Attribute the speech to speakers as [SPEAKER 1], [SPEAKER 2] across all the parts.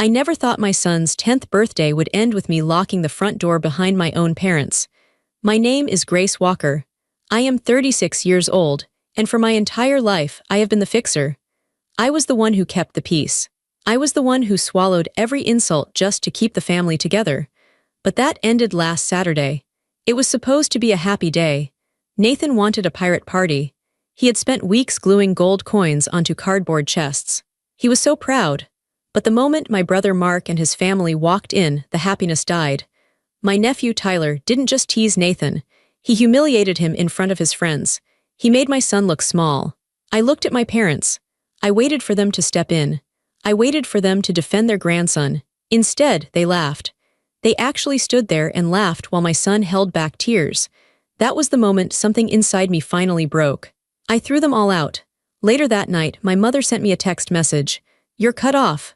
[SPEAKER 1] I never thought my son's 10th birthday would end with me locking the front door behind my own parents. My name is Grace Walker. I am 36 years old, and for my entire life I have been the fixer. I was the one who kept the peace. I was the one who swallowed every insult just to keep the family together. But that ended last Saturday. It was supposed to be a happy day. Nathan wanted a pirate party. He had spent weeks gluing gold coins onto cardboard chests. He was so proud. But the moment my brother Mark and his family walked in, the happiness died. My nephew Tyler didn't just tease Nathan. He humiliated him in front of his friends. He made my son look small. I looked at my parents. I waited for them to step in. I waited for them to defend their grandson. Instead, they laughed. They actually stood there and laughed while my son held back tears. That was the moment something inside me finally broke. I threw them all out. Later that night, my mother sent me a text message. "You're cut off."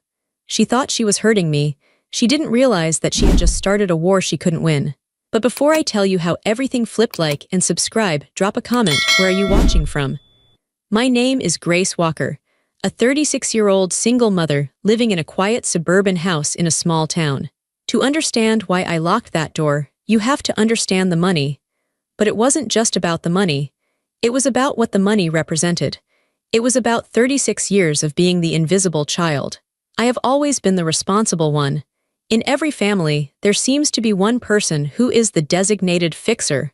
[SPEAKER 1] She thought she was hurting me. She didn't realize that she had just started a war she couldn't win. But before I tell you how everything flipped, like and subscribe, drop a comment. Where are you watching from? My name is Grace Walker, a 36-year-old single mother living in a quiet suburban house in a small town. To understand why I locked that door, you have to understand the money. But it wasn't just about the money. It was about what the money represented. It was about 36 years of being the invisible child. I have always been the responsible one. In every family, there seems to be one person who is the designated fixer.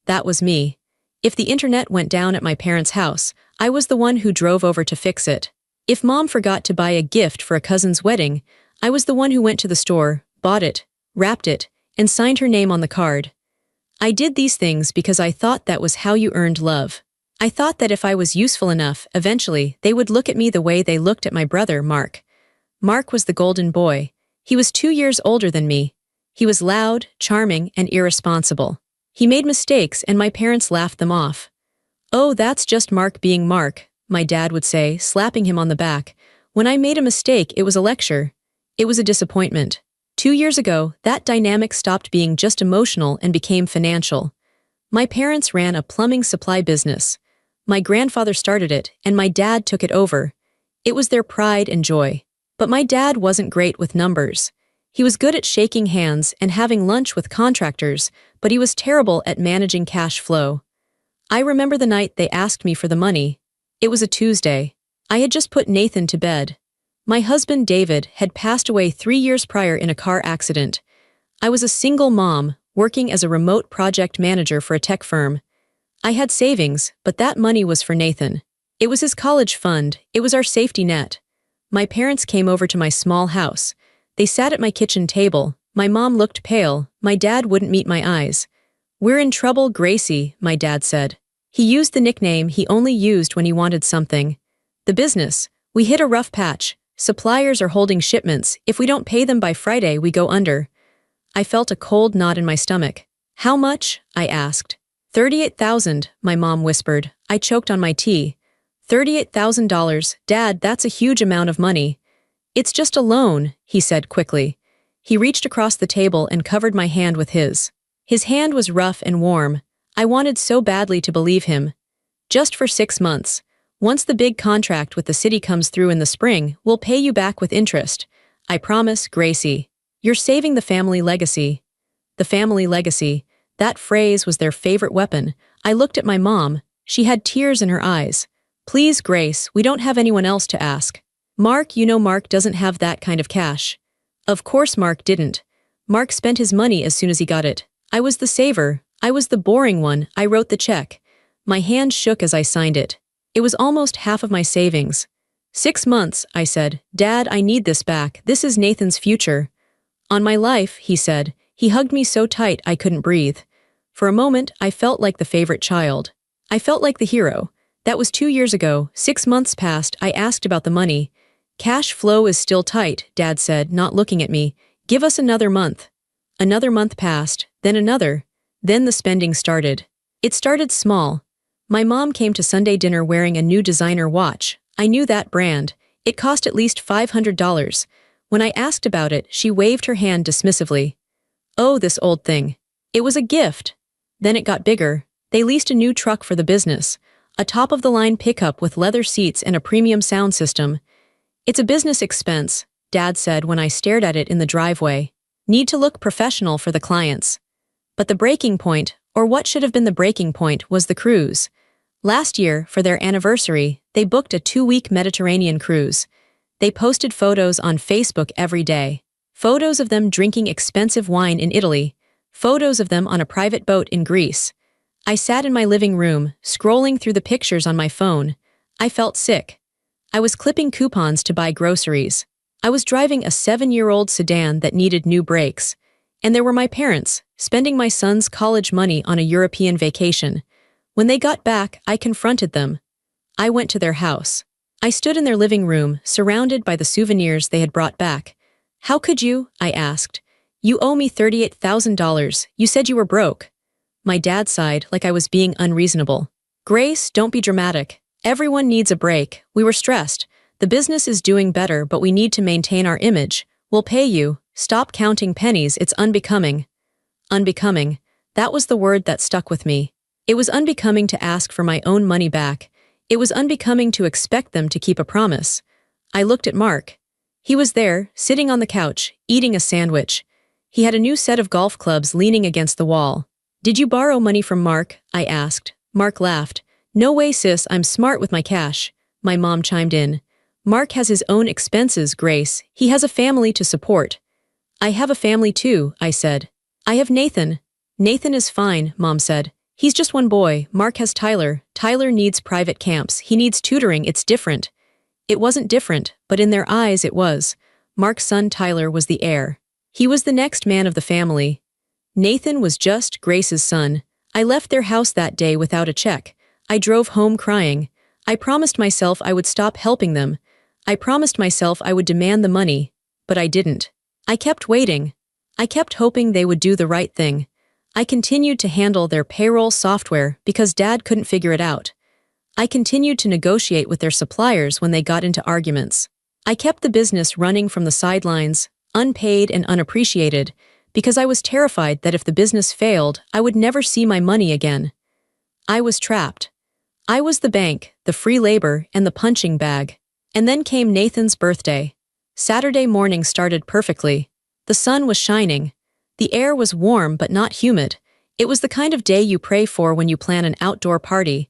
[SPEAKER 1] That was me. If the internet went down at my parents' house, I was the one who drove over to fix it. If mom forgot to buy a gift for a cousin's wedding, I was the one who went to the store, bought it, wrapped it, and signed her name on the card. I did these things because I thought that was how you earned love. I thought that if I was useful enough, eventually, they would look at me the way they looked at my brother, Mark. Mark was the golden boy. He was 2 years older than me. He was loud, charming, and irresponsible. He made mistakes and my parents laughed them off. "Oh, that's just Mark being Mark," my dad would say, slapping him on the back. When I made a mistake, it was a lecture. It was a disappointment. 2 years ago, that dynamic stopped being just emotional and became financial. My parents ran a plumbing supply business. My grandfather started it, and my dad took it over. It was their pride and joy. But my dad wasn't great with numbers. He was good at shaking hands and having lunch with contractors, but he was terrible at managing cash flow. I remember the night they asked me for the money. It was a Tuesday. I had just put Nathan to bed. My husband, David, had passed away 3 years prior in a car accident. I was a single mom, working as a remote project manager for a tech firm. I had savings, but that money was for Nathan. It was his college fund. It was our safety net. My parents came over to my small house. They sat at my kitchen table. My mom looked pale. My dad wouldn't meet my eyes. "We're in trouble, Gracie," my dad said. He used the nickname he only used when he wanted something. "The business. We hit a rough patch. Suppliers are holding shipments. If we don't pay them by Friday, we go under." I felt a cold knot in my stomach. "How much?" I asked. "38,000, my mom whispered. I choked on my tea. $38,000, Dad, that's a huge amount of money. "It's just a loan," he said quickly. He reached across the table and covered my hand with his. His hand was rough and warm. I wanted so badly to believe him. "Just for 6 months. Once the big contract with the city comes through in the spring, we'll pay you back with interest. I promise, Gracie. You're saving the family legacy." The family legacy. That phrase was their favorite weapon. I looked at my mom. She had tears in her eyes. "Please, Grace, we don't have anyone else to ask." "Mark, you know Mark doesn't have that kind of cash." Of course Mark didn't. Mark spent his money as soon as he got it. I was the saver. I was the boring one. I wrote the check. My hand shook as I signed it. It was almost half of my savings. 6 months, I said. "Dad, I need this back. This is Nathan's future." "On my life," he said. He hugged me so tight I couldn't breathe. For a moment, I felt like the favorite child. I felt like the hero. That was 2 years ago. 6 months passed. I asked about the money. "Cash flow is still tight," Dad said, not looking at me. "Give us another month." Another month passed, then another. Then the spending started. It started small. My mom came to Sunday dinner wearing a new designer watch. I knew that brand. It cost at least $500. When I asked about it, she waved her hand dismissively. "Oh, this old thing." It was a gift. Then it got bigger. They leased a new truck for the business. A top-of-the-line pickup with leather seats and a premium sound system. "It's a business expense," Dad said when I stared at it in the driveway. Need to look professional for the clients. But the breaking point, or what should have been the breaking point, was the cruise. Last year, for their anniversary, they booked a 2-week Mediterranean cruise. They posted photos on Facebook every day. Photos of them drinking expensive wine in Italy. Photos of them on a private boat in Greece. I sat in my living room, scrolling through the pictures on my phone. I felt sick. I was clipping coupons to buy groceries. I was driving a 7-year-old sedan that needed new brakes. And there were my parents, spending my son's college money on a European vacation. When they got back, I confronted them. I went to their house. I stood in their living room, surrounded by the souvenirs they had brought back. How could you? I asked. You owe me $38,000. You said you were broke. My dad sighed like I was being unreasonable. Grace, don't be dramatic. Everyone needs a break. We were stressed. The business is doing better, but we need to maintain our image. We'll pay you. Stop counting pennies, it's unbecoming. Unbecoming. That was the word that stuck with me. It was unbecoming to ask for my own money back. It was unbecoming to expect them to keep a promise. I looked at Mark. He was there, sitting on the couch, eating a sandwich. He had a new set of golf clubs leaning against the wall. Did you borrow money from Mark? I asked. Mark laughed. No way, sis, I'm smart with my cash. My mom chimed in. Mark has his own expenses, Grace. He has a family to support. I have a family too, I said. I have Nathan. Nathan is fine, Mom said. He's just one boy. Mark has Tyler. Tyler needs private camps. He needs tutoring. It's different. It wasn't different, but in their eyes it was. Mark's son Tyler was the heir. He was the next man of the family. Nathan was just Grace's son. I left their house that day without a check. I drove home crying. I promised myself I would stop helping them. I promised myself I would demand the money, but I didn't. I kept waiting. I kept hoping they would do the right thing. I continued to handle their payroll software because Dad couldn't figure it out. I continued to negotiate with their suppliers when they got into arguments. I kept the business running from the sidelines, unpaid and unappreciated, because I was terrified that if the business failed, I would never see my money again. I was trapped. I was the bank, the free labor, and the punching bag. And then came Nathan's birthday. Saturday morning started perfectly. The sun was shining. The air was warm but not humid. It was the kind of day you pray for when you plan an outdoor party.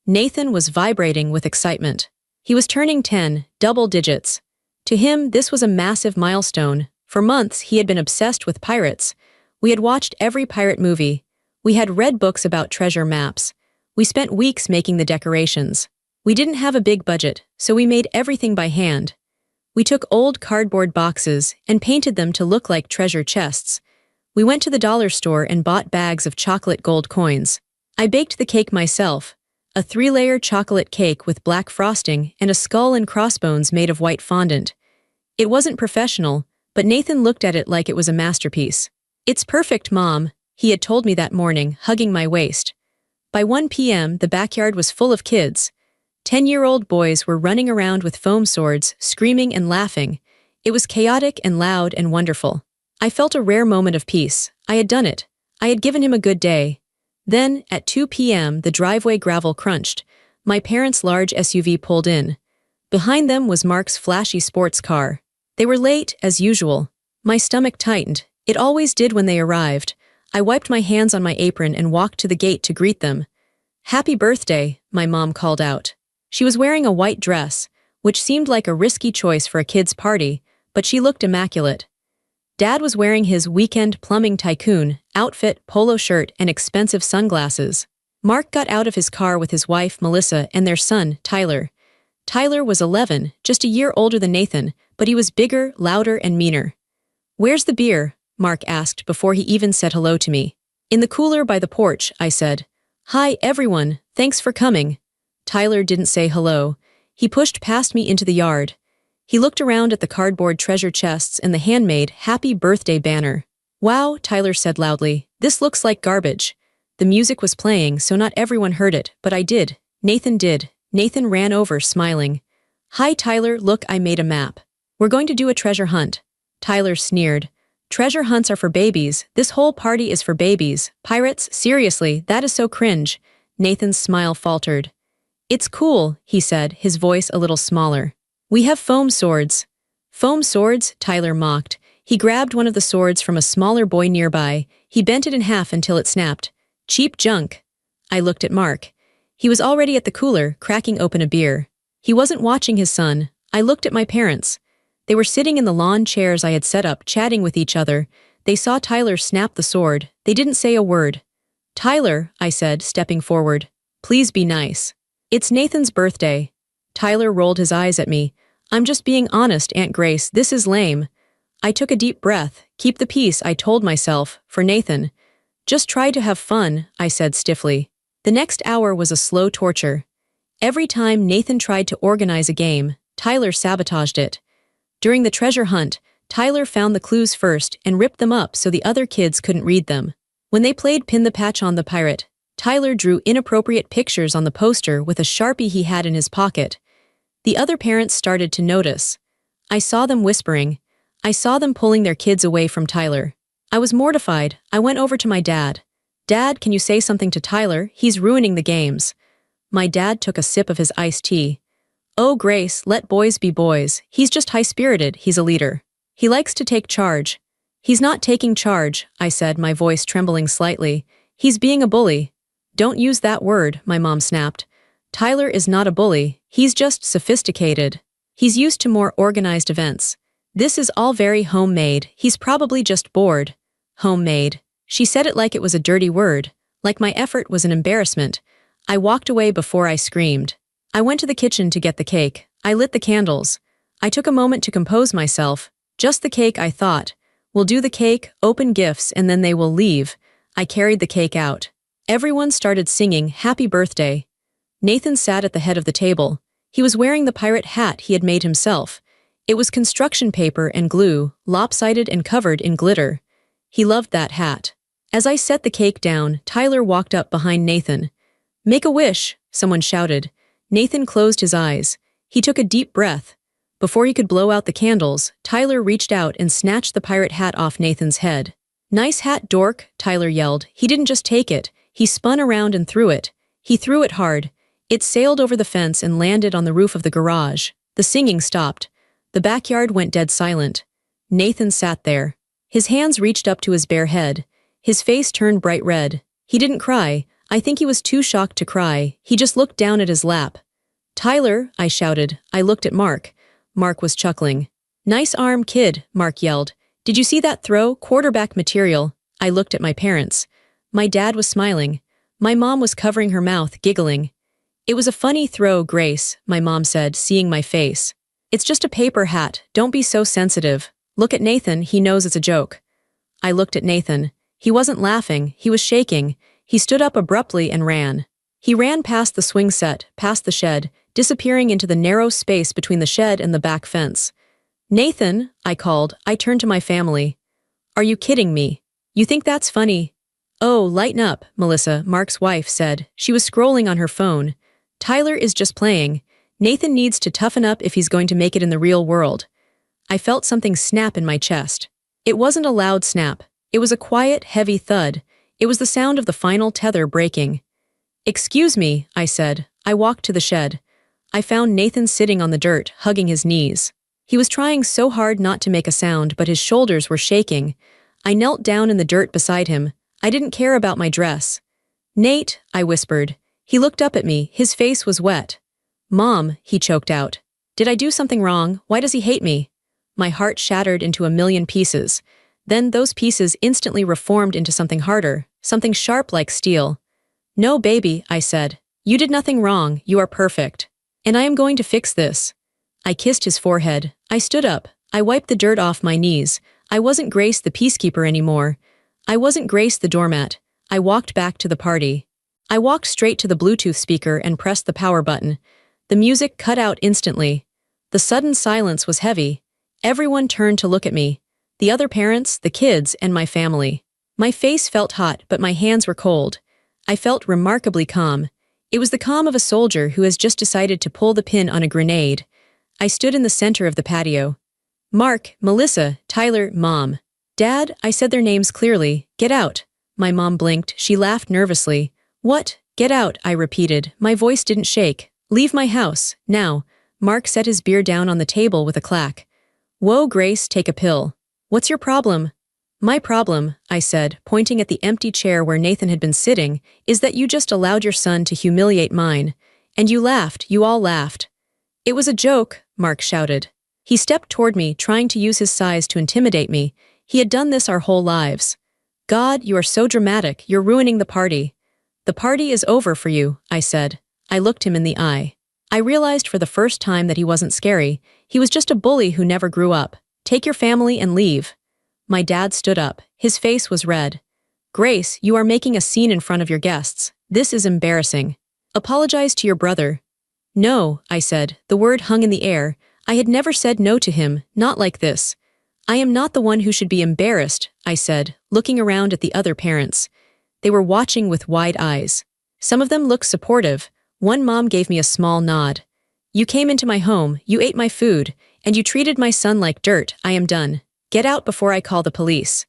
[SPEAKER 1] Nathan was vibrating with excitement. He was turning 10, double digits. To him, this was a massive milestone. For months, he had been obsessed with pirates. We had watched every pirate movie. We had read books about treasure maps. We spent weeks making the decorations. We didn't have a big budget, so we made everything by hand. We took old cardboard boxes and painted them to look like treasure chests. We went to the dollar store and bought bags of chocolate gold coins. I baked the cake myself, a 3-layer chocolate cake with black frosting and a skull and crossbones made of white fondant. It wasn't professional, but Nathan looked at it like it was a masterpiece. It's perfect, Mom, he had told me that morning, hugging my waist. By 1 p.m., the backyard was full of kids. 10-year-old boys were running around with foam swords, screaming and laughing. It was chaotic and loud and wonderful. I felt a rare moment of peace. I had done it. I had given him a good day. Then, at 2 p.m., the driveway gravel crunched. My parents' large SUV pulled in. Behind them was Mark's flashy sports car. They were late, as usual. My stomach tightened. It always did when they arrived. I wiped my hands on my apron and walked to the gate to greet them. Happy birthday, my mom called out. She was wearing a white dress, which seemed like a risky choice for a kid's party, but she looked immaculate. Dad was wearing his weekend plumbing tycoon outfit, polo shirt, and expensive sunglasses. Mark got out of his car with his wife, Melissa, and their son, Tyler. Tyler was 11, just a year older than Nathan, but he was bigger, louder, and meaner. Where's the beer? Mark asked before he even said hello to me. In the cooler by the porch, I said. Hi, everyone. Thanks for coming. Tyler didn't say hello. He pushed past me into the yard. He looked around at the cardboard treasure chests and the handmade happy birthday banner. Wow, Tyler said loudly. This looks like garbage. The music was playing, so not everyone heard it, but I did. Nathan did. Nathan ran over, smiling. Hi, Tyler, look, I made a map. We're going to do a treasure hunt. Tyler sneered. Treasure hunts are for babies. This whole party is for babies. Pirates, seriously, that is so cringe. Nathan's smile faltered. It's cool, he said, his voice a little smaller. We have foam swords. Foam swords, Tyler mocked. He grabbed one of the swords from a smaller boy nearby. He bent it in half until it snapped. Cheap junk. I looked at Mark. He was already at the cooler, cracking open a beer. He wasn't watching his son. I looked at my parents. They were sitting in the lawn chairs I had set up, chatting with each other. They saw Tyler snap the sword. They didn't say a word. Tyler, I said, stepping forward. Please be nice. It's Nathan's birthday. Tyler rolled his eyes at me. I'm just being honest, Aunt Grace, this is lame. I took a deep breath. Keep the peace, I told myself, for Nathan. Just try to have fun, I said stiffly. The next hour was a slow torture. Every time Nathan tried to organize a game, Tyler sabotaged it. During the treasure hunt, Tyler found the clues first and ripped them up so the other kids couldn't read them. When they played Pin the Patch on the Pirate, Tyler drew inappropriate pictures on the poster with a Sharpie he had in his pocket. The other parents started to notice. I saw them whispering. I saw them pulling their kids away from Tyler. I was mortified. I went over to my dad. Dad, can you say something to Tyler? He's ruining the games. My dad took a sip of his iced tea. Oh, Grace, let boys be boys. He's just high-spirited, he's a leader. He likes to take charge. He's not taking charge, I said, my voice trembling slightly. He's being a bully. Don't use that word, my mom snapped. Tyler is not a bully, he's just sophisticated. He's used to more organized events. This is all very homemade, he's probably just bored. Homemade. She said it like it was a dirty word, like my effort was an embarrassment. I walked away before I screamed. I went to the kitchen to get the cake. I lit the candles. I took a moment to compose myself. Just the cake, I thought. We'll do the cake, open gifts, and then they will leave. I carried the cake out. Everyone started singing Happy Birthday. Nathan sat at the head of the table. He was wearing the pirate hat he had made himself. It was construction paper and glue, lopsided and covered in glitter. He loved that hat. As I set the cake down, Tyler walked up behind Nathan. Make a wish, someone shouted. Nathan closed his eyes. He took a deep breath. Before he could blow out the candles, Tyler reached out and snatched the pirate hat off Nathan's head. Nice hat, dork, Tyler yelled. He didn't just take it. He spun around and threw it. He threw it hard. It sailed over the fence and landed on the roof of the garage. The singing stopped. The backyard went dead silent. Nathan sat there. His hands reached up to his bare head. His face turned bright red. He didn't cry. I think he was too shocked to cry. He just looked down at his lap. Tyler, I shouted. I looked at Mark. Mark was chuckling. Nice arm, kid, Mark yelled. Did you see that throw? Quarterback material. I looked at my parents. My dad was smiling. My mom was covering her mouth, giggling. It was a funny throw, Grace, my mom said, seeing my face. It's just a paper hat. Don't be so sensitive. Look at Nathan, he knows it's a joke. I looked at Nathan. He wasn't laughing, he was shaking. He stood up abruptly and ran. He ran past the swing set, past the shed, disappearing into the narrow space between the shed and the back fence. Nathan, I called. I turned to my family. Are you kidding me? You think that's funny? Oh, lighten up, Melissa, Mark's wife said. She was scrolling on her phone. Tyler is just playing. Nathan needs to toughen up if he's going to make it in the real world. I felt something snap in my chest. It wasn't a loud snap. It was a quiet, heavy thud. It was the sound of the final tether breaking. Excuse me, I said. I walked to the shed. I found Nathan sitting on the dirt, hugging his knees. He was trying so hard not to make a sound, but his shoulders were shaking. I knelt down in the dirt beside him. I didn't care about my dress. Nate, I whispered. He looked up at me. His face was wet. Mom, he choked out. Did I do something wrong? Why does he hate me? My heart shattered into a million pieces. Then those pieces instantly reformed into something harder, something sharp like steel. No, baby, I said. You did nothing wrong. You are perfect. And I am going to fix this. I kissed his forehead. I stood up. I wiped the dirt off my knees. I wasn't Grace the peacekeeper anymore. I wasn't Grace the doormat. I walked back to the party. I walked straight to the Bluetooth speaker and pressed the power button. The music cut out instantly. The sudden silence was heavy. Everyone turned to look at me. The other parents, the kids, and my family. My face felt hot, but my hands were cold. I felt remarkably calm. It was the calm of a soldier who has just decided to pull the pin on a grenade. I stood in the center of the patio. Mark, Melissa, Tyler, Mom. Dad, I said their names clearly. Get out. My mom blinked. She laughed nervously. What? Get out, I repeated. My voice didn't shake. Leave my house, now. Mark set his beer down on the table with a clack. Whoa, Grace, take a pill. What's your problem? My problem, I said, pointing at the empty chair where Nathan had been sitting, is that you just allowed your son to humiliate mine. And you laughed, you all laughed. It was a joke, Mark shouted. He stepped toward me, trying to use his size to intimidate me. He had done this our whole lives. God, you are so dramatic, you're ruining the party. The party is over for you, I said. I looked him in the eye. I realized for the first time that he wasn't scary. He was just a bully who never grew up. Take your family and leave. My dad stood up. His face was red. Grace, you are making a scene in front of your guests. This is embarrassing. Apologize to your brother. No, I said. The word hung in the air. I had never said no to him, not like this. I am not the one who should be embarrassed, I said, looking around at the other parents. They were watching with wide eyes. Some of them looked supportive. One mom gave me a small nod. You came into my home, you ate my food, and you treated my son like dirt. I am done. Get out before I call the police.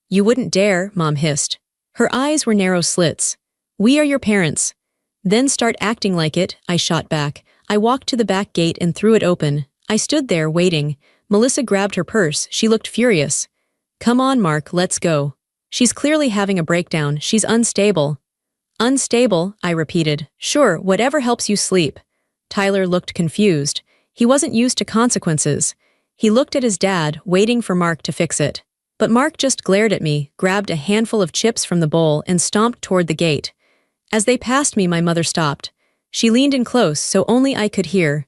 [SPEAKER 1] You wouldn't dare, Mom hissed. Her eyes were narrow slits. We are your parents. Then start acting like it, I shot back. I walked to the back gate and threw it open. I stood there, waiting. Melissa grabbed her purse. She looked furious. Come on, Mark, let's go. She's clearly having a breakdown. She's unstable. Unstable, I repeated. Sure, whatever helps you sleep. Tyler looked confused. He wasn't used to consequences. He looked at his dad, waiting for Mark to fix it. But Mark just glared at me, grabbed a handful of chips from the bowl, and stomped toward the gate. As they passed me, my mother stopped. She leaned in close so only I could hear.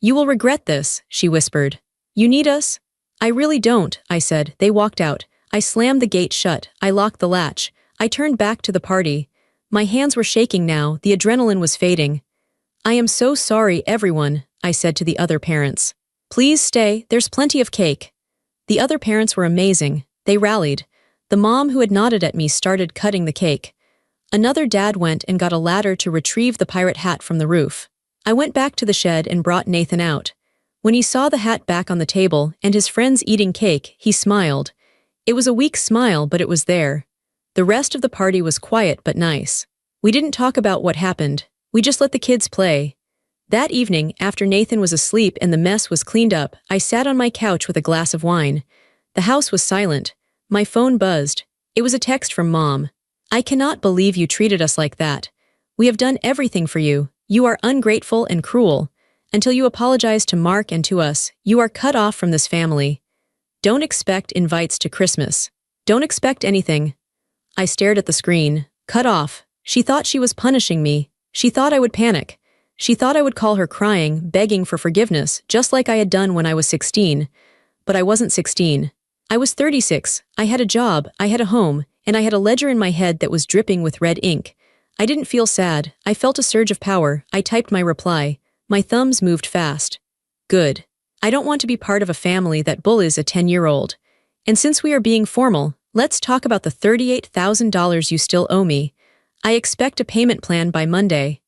[SPEAKER 1] You will regret this, she whispered. You need us? I really don't, I said. They walked out. I slammed the gate shut. I locked the latch. I turned back to the party. My hands were shaking now. The adrenaline was fading. I am so sorry, everyone, I said to the other parents. Please stay, there's plenty of cake. The other parents were amazing. They rallied. The mom who had nodded at me started cutting the cake. Another dad went and got a ladder to retrieve the pirate hat from the roof. I went back to the shed and brought Nathan out. When he saw the hat back on the table and his friends eating cake, he smiled. It was a weak smile, but it was there. The rest of the party was quiet but nice. We didn't talk about what happened. We just let the kids play. That evening, after Nathan was asleep and the mess was cleaned up, I sat on my couch with a glass of wine. The house was silent. My phone buzzed. It was a text from Mom. I cannot believe you treated us like that. We have done everything for you. You are ungrateful and cruel. Until you apologize to Mark and to us, you are cut off from this family. Don't expect invites to Christmas. Don't expect anything. I stared at the screen. Cut off. She thought she was punishing me. She thought I would panic. She thought I would call her crying, begging for forgiveness, just like I had done when I was 16. But I wasn't 16. I was 36. I had a job, I had a home, and I had a ledger in my head that was dripping with red ink. I didn't feel sad. I felt a surge of power. I typed my reply. My thumbs moved fast. Good. I don't want to be part of a family that bullies a 10-year-old. And since we are being formal, let's talk about the $38,000 you still owe me. I expect a payment plan by Monday.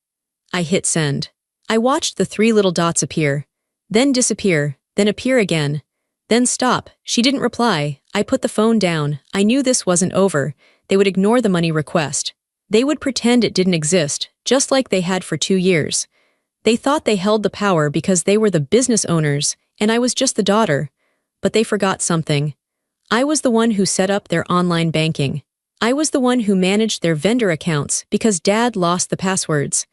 [SPEAKER 1] I hit send. I watched the 3 little dots appear, then disappear, then appear again, then stop. She didn't reply. I put the phone down. I knew this wasn't over. They would ignore the money request. They would pretend it didn't exist, just like they had for 2 years. They thought they held the power because they were the business owners, and I was just the daughter. But they forgot something. I was the one who set up their online banking. I was the one who managed their vendor accounts because Dad lost the passwords.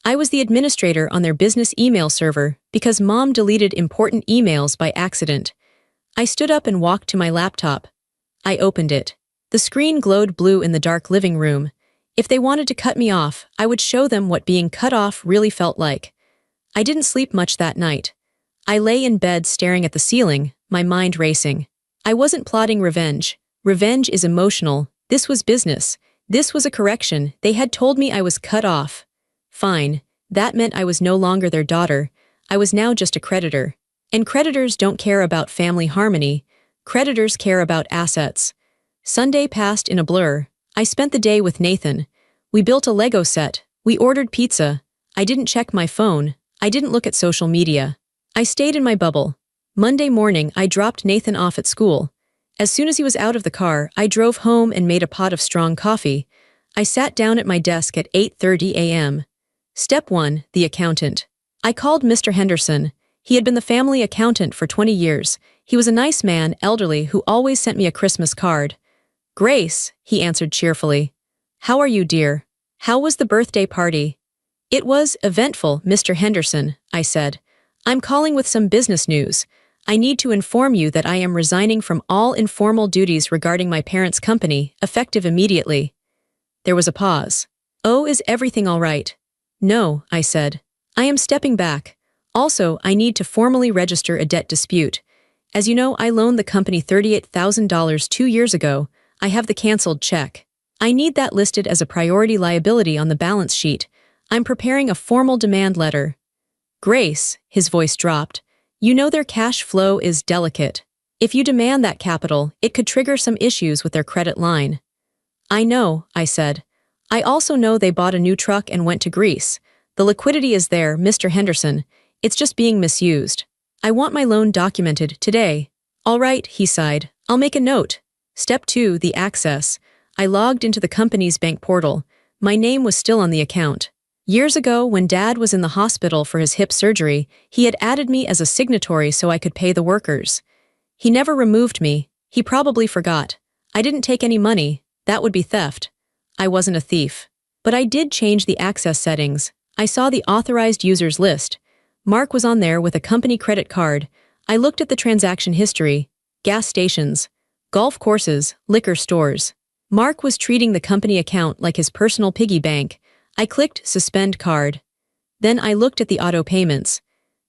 [SPEAKER 1] I was the administrator on their business email server because Mom deleted important emails by accident. I stood up and walked to my laptop. I opened it. The screen glowed blue in the dark living room. If they wanted to cut me off, I would show them what being cut off really felt like. I didn't sleep much that night. I lay in bed staring at the ceiling, my mind racing. I wasn't plotting revenge. Revenge is emotional. This was business. This was a correction. They had told me I was cut off. Fine. That meant I was no longer their daughter. I was now just a creditor. And creditors don't care about family harmony. Creditors care about assets. Sunday passed in a blur. I spent the day with Nathan. We built a Lego set. We ordered pizza. I didn't check my phone. I didn't look at social media. I stayed in my bubble. Monday morning, I dropped Nathan off at school. As soon as he was out of the car, I drove home and made a pot of strong coffee. I sat down at my desk at 8:30 a.m. Step 1, the accountant. I called Mr. Henderson. He had been the family accountant for 20 years. He was a nice man, elderly, who always sent me a Christmas card. "Grace," he answered cheerfully. "How are you, dear? How was the birthday party?" "It was eventful, Mr. Henderson," I said. "I'm calling with some business news. I need to inform you that I am resigning from all informal duties regarding my parents' company, effective immediately." There was a pause. "Oh, is everything all right?" "No," I said. "I am stepping back. Also, I need to formally register a debt dispute. As you know, I loaned the company $38,000 2 years ago. I have the canceled check. I need that listed as a priority liability on the balance sheet. I'm preparing a formal demand letter." "Grace," his voice dropped, "you know their cash flow is delicate. If you demand that capital, it could trigger some issues with their credit line." "I know," I said. "I also know they bought a new truck and went to Greece. The liquidity is there, Mr. Henderson. It's just being misused. I want my loan documented today." "All right," he sighed. "I'll make a note." Step 2, the access. I logged into the company's bank portal. My name was still on the account. Years ago, when Dad was in the hospital for his hip surgery, he had added me as a signatory so I could pay the workers. He never removed me. He probably forgot. I didn't take any money. That would be theft. I wasn't a thief. But I did change the access settings. I saw the authorized users list. Mark was on there with a company credit card. I looked at the transaction history. Gas stations, golf courses, liquor stores. Mark was treating the company account like his personal piggy bank. I clicked Suspend Card. Then I looked at the auto payments.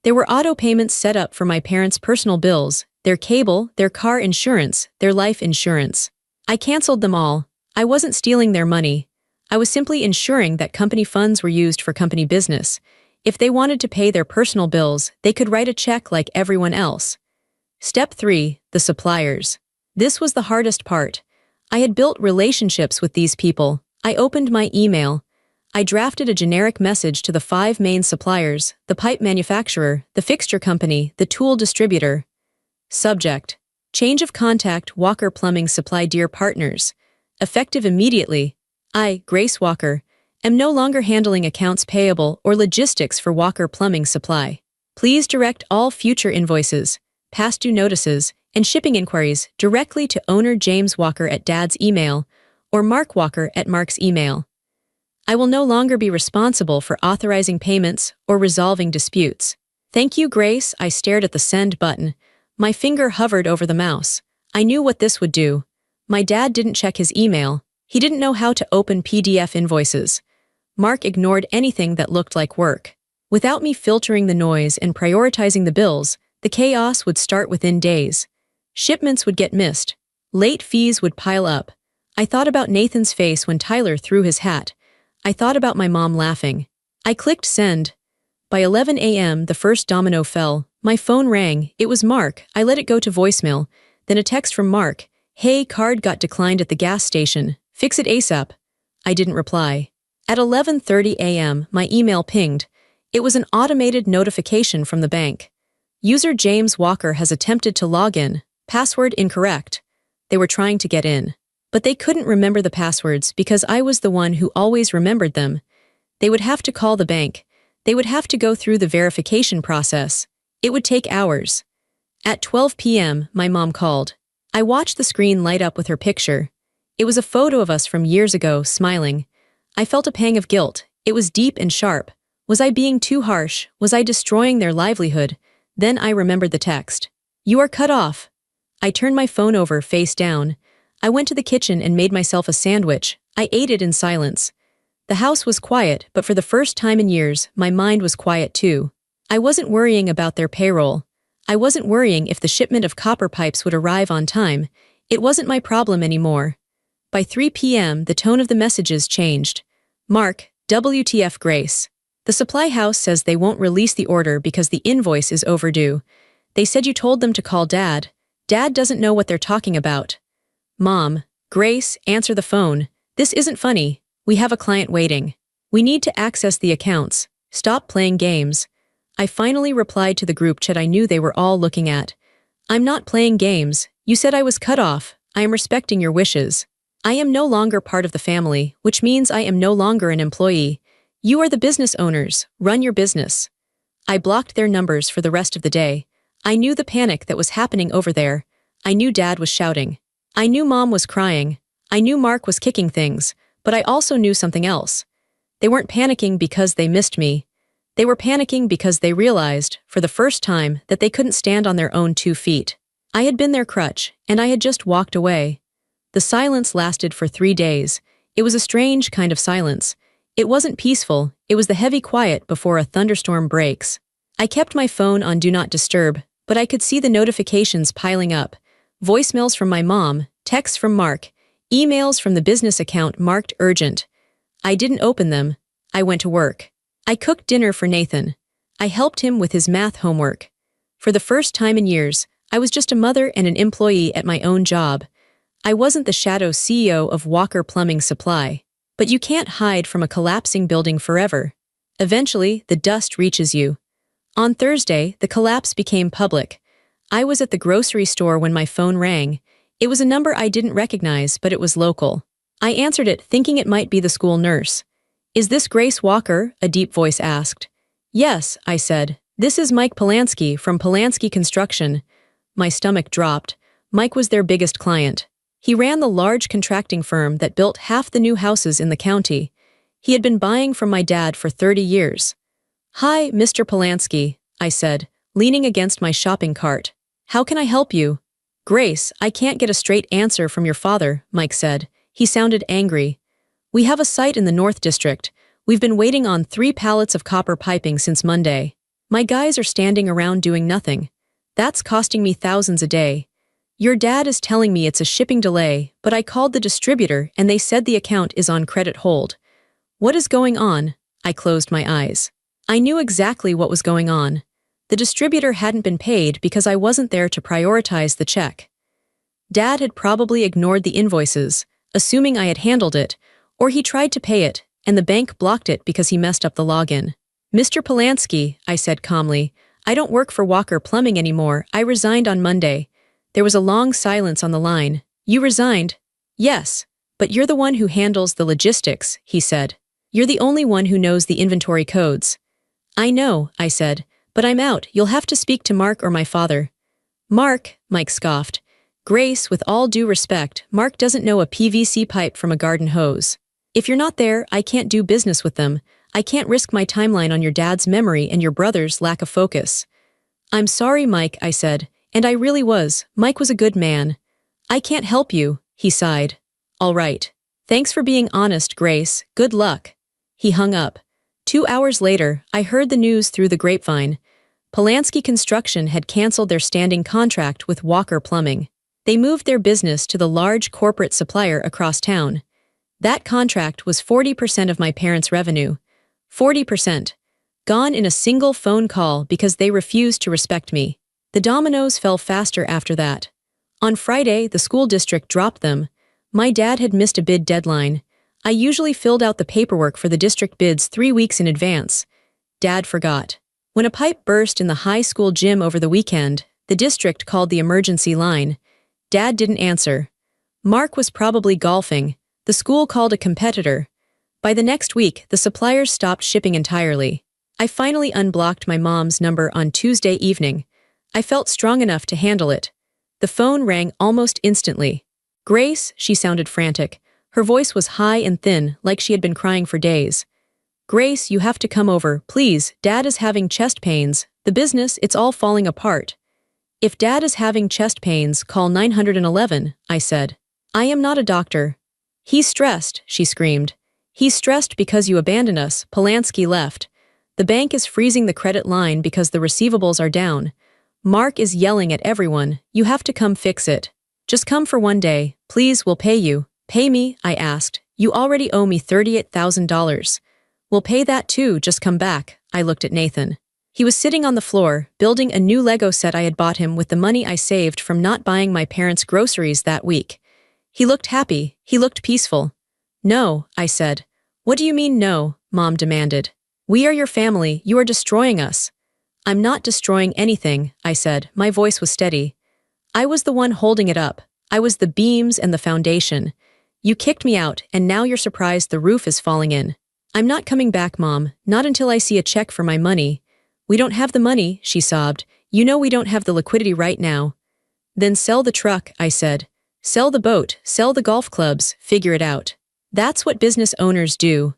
[SPEAKER 1] There were auto payments set up for my parents' personal bills, their cable, their car insurance, their life insurance. I canceled them all. I wasn't stealing their money. I was simply ensuring that company funds were used for company business. If they wanted to pay their personal bills, they could write a check like everyone else. Step 3, the suppliers. This was the hardest part. I had built relationships with these people. I opened my email. I drafted a generic message to the 5 main suppliers: the pipe manufacturer, the fixture company, the tool distributor. Subject: Change of contact, Walker Plumbing Supply. Dear partners. Effective immediately. I, Grace Walker, am no longer handling accounts payable or logistics for Walker Plumbing Supply. Please direct all future invoices, past due notices, and shipping inquiries directly to owner James Walker at Dad's email or Mark Walker at Mark's email. I will no longer be responsible for authorizing payments or resolving disputes. Thank you, Grace. I stared at the send button. My finger hovered over the mouse. I knew what this would do. My dad didn't check his email. He didn't know how to open PDF invoices. Mark ignored anything that looked like work. Without me filtering the noise and prioritizing the bills, the chaos would start within days. Shipments would get missed. Late fees would pile up. I thought about Nathan's face when Tyler threw his hat. I thought about my mom laughing. I clicked send. By 11 a.m., the first domino fell. My phone rang. It was Mark. I let it go to voicemail. Then a text from Mark. "Hey, card got declined at the gas station. Fix it ASAP." I didn't reply. At 11:30 a.m., my email pinged. It was an automated notification from the bank. User James Walker has attempted to log in. Password incorrect. They were trying to get in. But they couldn't remember the passwords because I was the one who always remembered them. They would have to call the bank. They would have to go through the verification process. It would take hours. At 12 p.m., my mom called. I watched the screen light up with her picture. It was a photo of us from years ago, smiling. I felt a pang of guilt. It was deep and sharp. Was I being too harsh? Was I destroying their livelihood? Then I remembered the text. "You are cut off." I turned my phone over face down. I went to the kitchen and made myself a sandwich. I ate it in silence. The house was quiet, but for the first time in years, my mind was quiet too. I wasn't worrying about their payroll. I wasn't worrying if the shipment of copper pipes would arrive on time. It wasn't my problem anymore. By 3 p.m., the tone of the messages changed. "Mark, WTF Grace. The supply house says they won't release the order because the invoice is overdue. They said you told them to call Dad. Dad doesn't know what they're talking about. Mom, Grace, answer the phone. This isn't funny. We have a client waiting. We need to access the accounts. Stop playing games." I finally replied to the group chat I knew they were all looking at. "I'm not playing games. You said I was cut off. I am respecting your wishes. I am no longer part of the family, which means I am no longer an employee. You are the business owners. Run your business." I blocked their numbers for the rest of the day. I knew the panic that was happening over there. I knew Dad was shouting. I knew Mom was crying. I knew Mark was kicking things, but I also knew something else. They weren't panicking because they missed me. They were panicking because they realized, for the first time, that they couldn't stand on their own 2 feet. I had been their crutch, and I had just walked away. The silence lasted for 3 days. It was a strange kind of silence. It wasn't peaceful, it was the heavy quiet before a thunderstorm breaks. I kept my phone on Do Not Disturb, but I could see the notifications piling up. Voicemails from my mom, texts from Mark, emails from the business account marked urgent. I didn't open them. I went to work. I cooked dinner for Nathan. I helped him with his math homework. For the first time in years, I was just a mother and an employee at my own job. I wasn't the shadow CEO of Walker Plumbing Supply. But you can't hide from a collapsing building forever. Eventually, the dust reaches you. On Thursday, the collapse became public. I was at the grocery store when my phone rang. It was a number I didn't recognize, but it was local. I answered it thinking it might be the school nurse. "Is this Grace Walker?" a deep voice asked. "Yes," I said. "This is Mike Polanski from Polanski Construction." My stomach dropped. Mike was their biggest client. He ran the large contracting firm that built half the new houses in the county. He had been buying from my dad for 30 years. "Hi, Mr. Polanski," I said, leaning against my shopping cart. "How can I help you?" "Grace, I can't get a straight answer from your father," Mike said. He sounded angry. "We have a site in the North District. We've been waiting on 3 pallets of copper piping since Monday. My guys are standing around doing nothing. That's costing me thousands a day. Your dad is telling me it's a shipping delay, but I called the distributor and they said the account is on credit hold." "What is going on?" I closed my eyes. I knew exactly what was going on. The distributor hadn't been paid because I wasn't there to prioritize the check. Dad had probably ignored the invoices, assuming I had handled it, or he tried to pay it, and the bank blocked it because he messed up the login. "Mr. Polanski," I said calmly, "I don't work for Walker Plumbing anymore. I resigned on Monday." There was a long silence on the line. "You resigned?" "Yes, but you're the one who handles the logistics," he said. "You're the only one who knows the inventory codes." "I know," I said, "but I'm out. You'll have to speak to Mark or my father." "Mark," Mike scoffed. "Grace, with all due respect, Mark doesn't know a PVC pipe from a garden hose. If you're not there, I can't do business with them. I can't risk my timeline on your dad's memory and your brother's lack of focus." "I'm sorry, Mike," I said, and I really was. Mike was a good man. "I can't help you," he sighed. "All right. Thanks for being honest, Grace. Good luck." He hung up. 2 hours later, I heard the news through the grapevine. Polanski Construction had canceled their standing contract with Walker Plumbing. They moved their business to the large corporate supplier across town. That contract was 40% of my parents' revenue. 40%. Gone in a single phone call because they refused to respect me. The dominoes fell faster after that. On Friday, the school district dropped them. My dad had missed a bid deadline. I usually filled out the paperwork for the district bids 3 weeks in advance. Dad forgot. When a pipe burst in the high school gym over the weekend, the district called the emergency line. Dad didn't answer. Mark was probably golfing. The school called a competitor. By the next week, the suppliers stopped shipping entirely. I finally unblocked my mom's number on Tuesday evening. I felt strong enough to handle it. The phone rang almost instantly. "Grace," she sounded frantic. Her voice was high and thin, like she had been crying for days. "Grace, you have to come over, please. Dad is having chest pains. The business, it's all falling apart." "If Dad is having chest pains, call 911, I said. "I am not a doctor." "He's stressed," she screamed. "He's stressed because you abandoned us." Polanski left. "The bank is freezing the credit line because the receivables are down. Mark is yelling at everyone. You have to come fix it. Just come for 1 day. Please, we'll pay you." "Pay me?" I asked. "You already owe me $38,000. "We'll pay that too, just come back." I looked at Nathan. He was sitting on the floor, building a new Lego set I had bought him with the money I saved from not buying my parents' groceries that week. He looked happy. He looked peaceful. "No," I said. "What do you mean no?" Mom demanded. "We are your family. You are destroying us." "I'm not destroying anything," I said. My voice was steady. "I was the one holding it up. I was the beams and the foundation. You kicked me out, and now you're surprised the roof is falling in." "I'm not coming back, Mom. Not until I see a check for my money." "We don't have the money," she sobbed. You know we don't have the liquidity right now. Then sell the truck, I said. Sell the boat, sell the golf clubs, figure it out. That's what business owners do.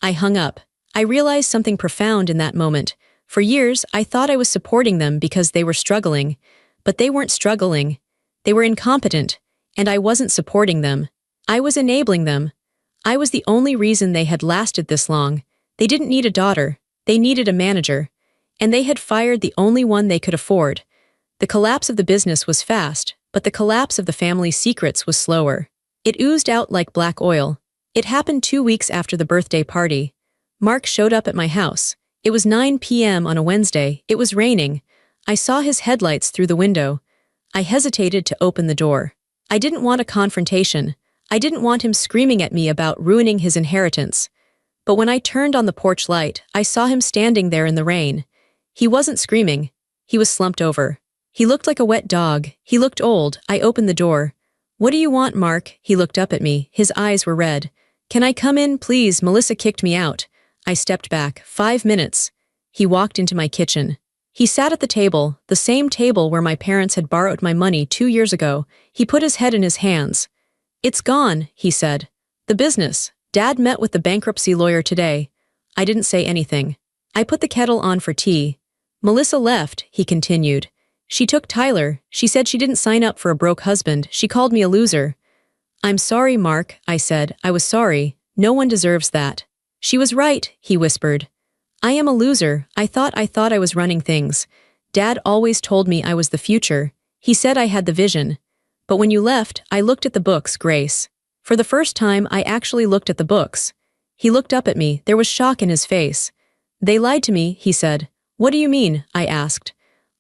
[SPEAKER 1] I hung up. I realized something profound in that moment. For years, I thought I was supporting them because they were struggling. But they weren't struggling. They were incompetent, and I wasn't supporting them. I was enabling them. I was the only reason they had lasted this long. They didn't need a daughter. They needed a manager. And they had fired the only one they could afford. The collapse of the business was fast, but the collapse of the family's secrets was slower. It oozed out like black oil. It happened 2 weeks after the birthday party. Mark showed up at my house. It was 9 p.m. on a Wednesday. It was raining. I saw his headlights through the window. I hesitated to open the door. I didn't want a confrontation. I didn't want him screaming at me about ruining his inheritance. But when I turned on the porch light, I saw him standing there in the rain. He wasn't screaming. He was slumped over. He looked like a wet dog. He looked old. I opened the door. What do you want, Mark? He looked up at me. His eyes were red. Can I come in, please? Melissa kicked me out. I stepped back. 5 minutes. He walked into my kitchen. He sat at the table, the same table where my parents had borrowed my money 2 years ago. He put his head in his hands. It's gone, he said. The business. Dad met with the bankruptcy lawyer today. I didn't say anything. I put the kettle on for tea. Melissa left, he continued. She took Tyler. She said she didn't sign up for a broke husband. She called me a loser. I'm sorry, Mark, I said. I was sorry. No one deserves that. She was right, he whispered. I am a loser. I thought I was running things. Dad always told me I was the future. He said I had the vision. But when you left, I looked at the books, Grace. For the first time, I actually looked at the books. He looked up at me. There was shock in his face. They lied to me, he said. What do you mean? I asked.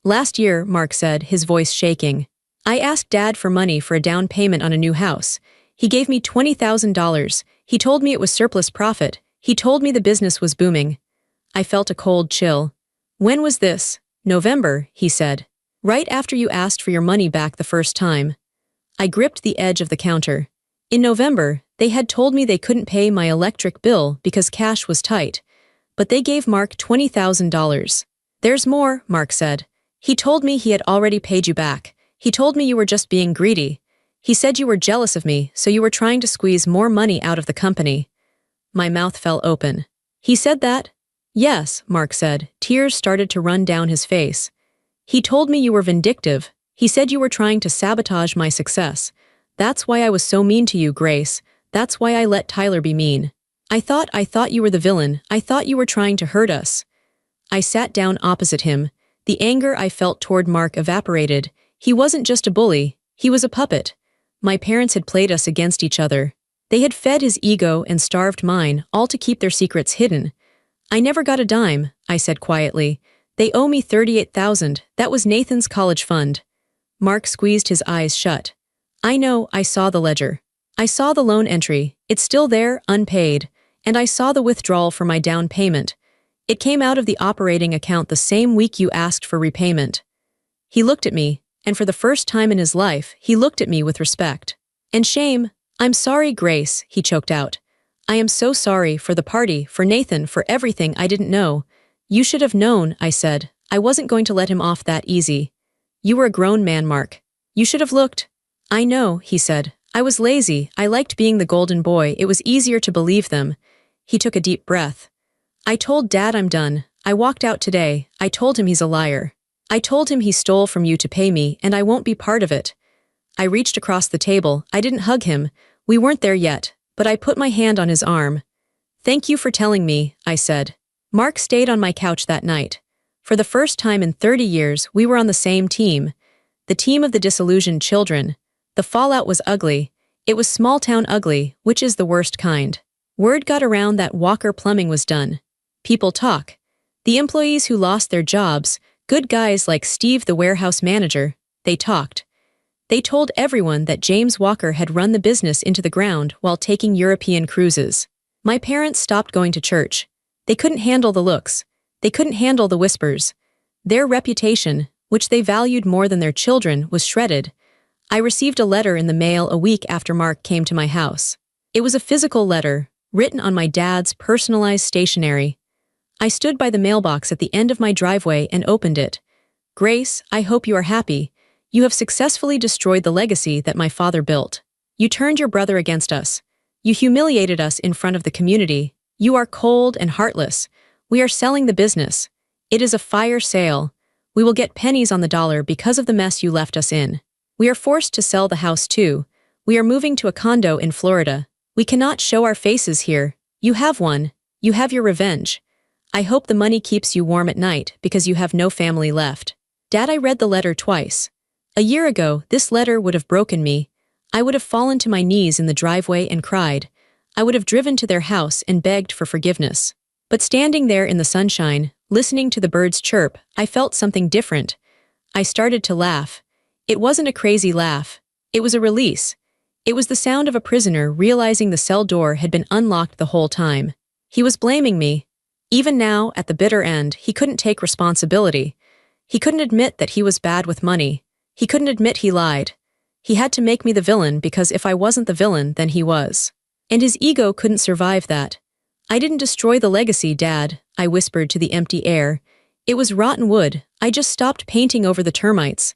[SPEAKER 1] Last year, Mark said, his voice shaking. I asked Dad for money for a down payment on a new house. He gave me $20,000. He told me it was surplus profit. He told me the business was booming. I felt a cold chill. When was this? November, he said. Right after you asked for your money back the first time. I gripped the edge of the counter. In November, they had told me they couldn't pay my electric bill because cash was tight. But they gave Mark $20,000. There's more, Mark said. He told me he had already paid you back. He told me you were just being greedy. He said you were jealous of me, so you were trying to squeeze more money out of the company. My mouth fell open. He said that? Yes, Mark said. Tears started to run down his face. He told me you were vindictive. He said you were trying to sabotage my success. That's why I was so mean to you, Grace. That's why I let Tyler be mean. I thought you were the villain. I thought you were trying to hurt us. I sat down opposite him. The anger I felt toward Mark evaporated. He wasn't just a bully. He was a puppet. My parents had played us against each other. They had fed his ego and starved mine, all to keep their secrets hidden. I never got a dime, I said quietly. They owe me $38,000. That was Nathan's college fund. Mark squeezed his eyes shut. I know, I saw the ledger. I saw the loan entry. It's still there, unpaid. And I saw the withdrawal for my down payment. It came out of the operating account the same week you asked for repayment. He looked at me, and for the first time in his life, he looked at me with respect. And shame. I'm sorry, Grace, he choked out. I am so sorry for the party, for Nathan, for everything I didn't know. You should have known, I said. I wasn't going to let him off that easy. You were a grown man, Mark. You should have looked. I know, he said. I was lazy. I liked being the golden boy. It was easier to believe them. He took a deep breath. I told Dad I'm done. I walked out today. I told him he's a liar. I told him he stole from you to pay me, and I won't be part of it. I reached across the table. I didn't hug him. We weren't there yet, but I put my hand on his arm. Thank you for telling me, I said. Mark stayed on my couch that night. For the first time in 30 years, we were on the same team. The team of the disillusioned children. The fallout was ugly. It was small-town ugly, which is the worst kind. Word got around that Walker Plumbing was done. People talk. The employees who lost their jobs, good guys like Steve the warehouse manager, they talked. They told everyone that James Walker had run the business into the ground while taking European cruises. My parents stopped going to church. They couldn't handle the looks. They couldn't handle the whispers. Their reputation, which they valued more than their children, was shredded. I received a letter in the mail a week after Mark came to my house. It was a physical letter, written on my dad's personalized stationery. I stood by the mailbox at the end of my driveway and opened it. Grace, I hope you are happy. You have successfully destroyed the legacy that my father built. You turned your brother against us. You humiliated us in front of the community. You are cold and heartless. We are selling the business. It is a fire sale. We will get pennies on the dollar because of the mess you left us in. We are forced to sell the house too. We are moving to a condo in Florida. We cannot show our faces here. You have one. You have your revenge. I hope the money keeps you warm at night because you have no family left. Dad, I read the letter twice. A year ago, this letter would have broken me. I would have fallen to my knees in the driveway and cried. I would have driven to their house and begged for forgiveness. But standing there in the sunshine, listening to the birds chirp, I felt something different. I started to laugh. It wasn't a crazy laugh. It was a release. It was the sound of a prisoner realizing the cell door had been unlocked the whole time. He was blaming me. Even now, at the bitter end, he couldn't take responsibility. He couldn't admit that he was bad with money. He couldn't admit he lied. He had to make me the villain because if I wasn't the villain, then he was. And his ego couldn't survive that. I didn't destroy the legacy, Dad, I whispered to the empty air. It was rotten wood. I just stopped painting over the termites.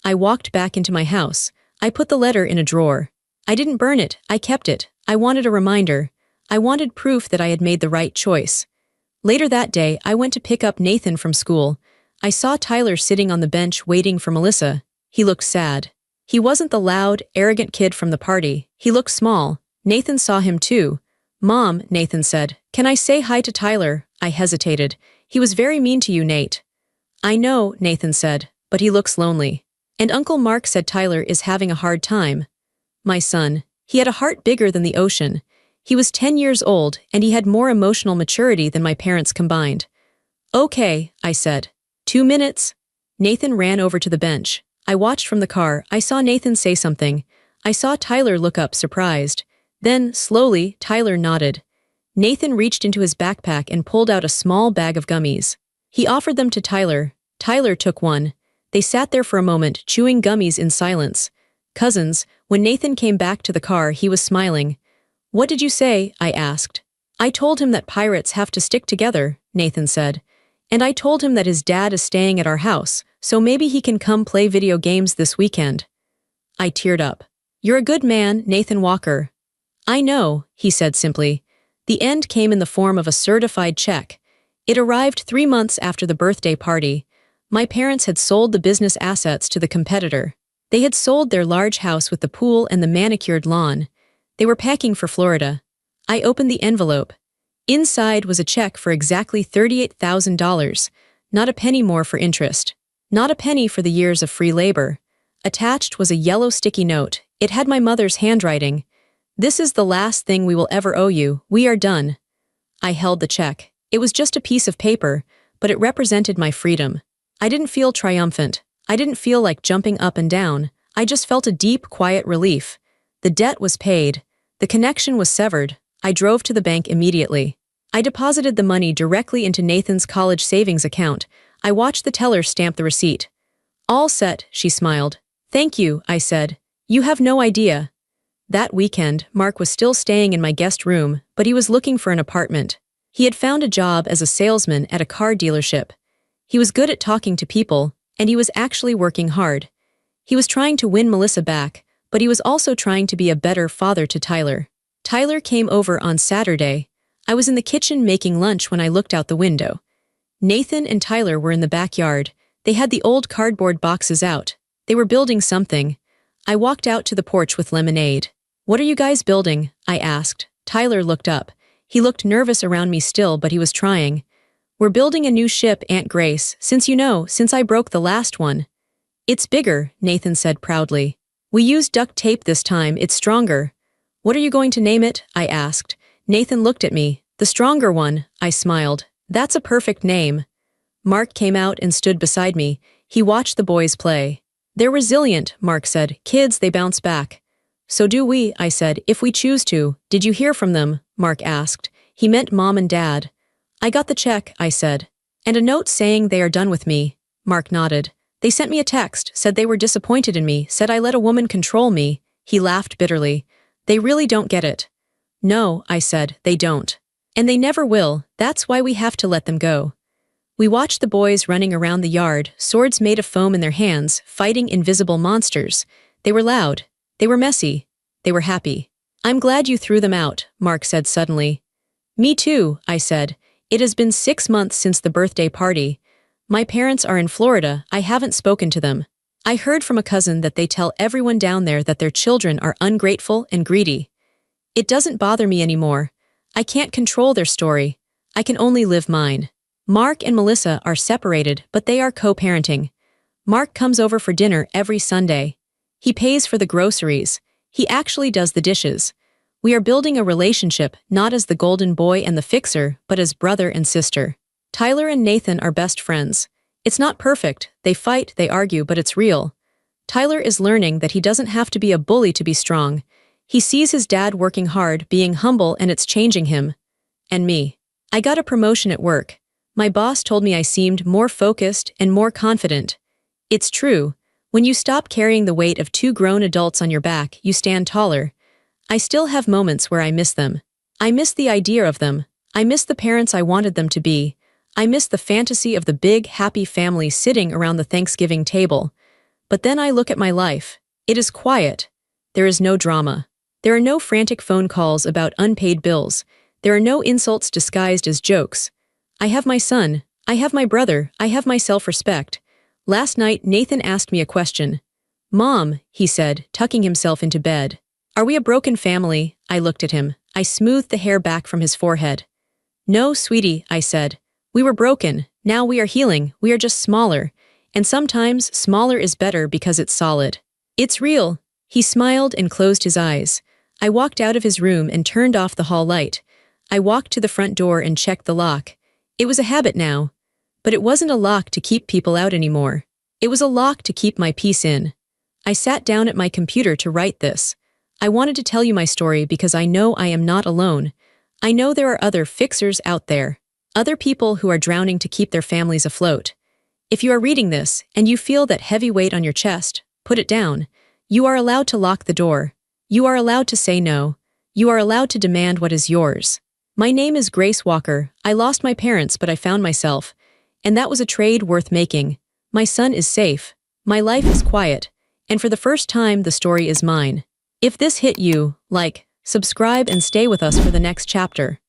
[SPEAKER 1] I walked back into my house. I put the letter in a drawer. I didn't burn it. I kept it. I wanted a reminder. I wanted proof that I had made the right choice. Later that day, I went to pick up Nathan from school. I saw Tyler sitting on the bench waiting for Melissa. He looked sad. He wasn't the loud, arrogant kid from the party. He looked small. Nathan saw him too. Mom, Nathan said, can I say hi to Tyler? I hesitated. He was very mean to you, Nate. I know, Nathan said, but he looks lonely. And Uncle Mark said Tyler is having a hard time. My son, he had a heart bigger than the ocean. He was 10 years old, and he had more emotional maturity than my parents combined. Okay, I said. 2 minutes? Nathan ran over to the bench. I watched from the car. I saw Nathan say something. I saw Tyler look up, surprised. Then, slowly, Tyler nodded. Nathan reached into his backpack and pulled out a small bag of gummies. He offered them to Tyler. Tyler took one. They sat there for a moment, chewing gummies in silence. Cousins, when Nathan came back to the car, he was smiling. What did you say? I asked. I told him that pirates have to stick together, Nathan said. And I told him that his dad is staying at our house, so maybe he can come play video games this weekend. I teared up. You're a good man, Nathan Walker. I know, he said simply. The end came in the form of a certified check. It arrived 3 months after the birthday party. My parents had sold the business assets to the competitor. They had sold their large house with the pool and the manicured lawn. They were packing for Florida. I opened the envelope. Inside was a check for exactly $38,000, not a penny more for interest, not a penny for the years of free labor. Attached was a yellow sticky note. It had my mother's handwriting. This is the last thing we will ever owe you. We are done. I held the check. It was just a piece of paper, but it represented my freedom. I didn't feel triumphant. I didn't feel like jumping up and down. I just felt a deep, quiet relief. The debt was paid. The connection was severed. I drove to the bank immediately. I deposited the money directly into Nathan's college savings account. I watched the teller stamp the receipt. All set, she smiled. Thank you, I said. You have no idea. That weekend, Mark was still staying in my guest room, but he was looking for an apartment. He had found a job as a salesman at a car dealership. He was good at talking to people, and he was actually working hard. He was trying to win Melissa back, but he was also trying to be a better father to Tyler. Tyler came over on Saturday. I was in the kitchen making lunch when I looked out the window. Nathan and Tyler were in the backyard. They had the old cardboard boxes out. They were building something. I walked out to the porch with lemonade. What are you guys building? I asked. Tyler looked up. He looked nervous around me still, but he was trying. We're building a new ship, Aunt Grace, since I broke the last one. It's bigger, Nathan said proudly. We used duct tape this time, it's stronger. What are you going to name it? I asked. Nathan looked at me. The stronger one, I smiled. That's a perfect name. Mark came out and stood beside me. He watched the boys play. They're resilient, Mark said. Kids, they bounce back. So do we, I said, if we choose to. Did you hear from them? Mark asked. He meant Mom and Dad. I got the check, I said. And a note saying they are done with me. Mark nodded. They sent me a text, said they were disappointed in me, said I let a woman control me. He laughed bitterly. They really don't get it. No, I said, they don't. And they never will, that's why we have to let them go. We watched the boys running around the yard, swords made of foam in their hands, fighting invisible monsters. They were loud. They were messy. They were happy. "I'm glad you threw them out," Mark said suddenly. "Me too," I said. "It has been 6 months since the birthday party. My parents are in Florida. I haven't spoken to them. I heard from a cousin that they tell everyone down there that their children are ungrateful and greedy. It doesn't bother me anymore. I can't control their story. I can only live mine." Mark and Melissa are separated, but they are co-parenting. Mark comes over for dinner every Sunday. He pays for the groceries. He actually does the dishes. We are building a relationship, not as the golden boy and the fixer, but as brother and sister. Tyler and Nathan are best friends. It's not perfect. They fight, they argue, but it's real. Tyler is learning that he doesn't have to be a bully to be strong. He sees his dad working hard, being humble, and it's changing him. And me. I got a promotion at work. My boss told me I seemed more focused and more confident. It's true. When you stop carrying the weight of 2 grown adults on your back, you stand taller. I still have moments where I miss them. I miss the idea of them. I miss the parents I wanted them to be. I miss the fantasy of the big, happy family sitting around the Thanksgiving table. But then I look at my life. It is quiet. There is no drama. There are no frantic phone calls about unpaid bills. There are no insults disguised as jokes. I have my son. I have my brother. I have my self-respect. Last night, Nathan asked me a question. "Mom," he said, tucking himself into bed. "Are we a broken family?" I looked at him. I smoothed the hair back from his forehead. "No, sweetie," I said. "We were broken. Now we are healing. We are just smaller. And sometimes smaller is better because it's solid." "It's real." He smiled and closed his eyes. I walked out of his room and turned off the hall light. I walked to the front door and checked the lock. It was a habit now. But it wasn't a lock to keep people out anymore. It was a lock to keep my peace in. I sat down at my computer to write this. I wanted to tell you my story because I know I am not alone. I know there are other fixers out there. Other people who are drowning to keep their families afloat. If you are reading this and you feel that heavy weight on your chest, put it down. You are allowed to lock the door. You are allowed to say no. You are allowed to demand what is yours. My name is Grace Walker. I lost my parents, but I found myself. And that was a trade worth making. My son is safe. My life is quiet. And for the first time, the story is mine. If this hit you, like, subscribe and stay with us for the next chapter.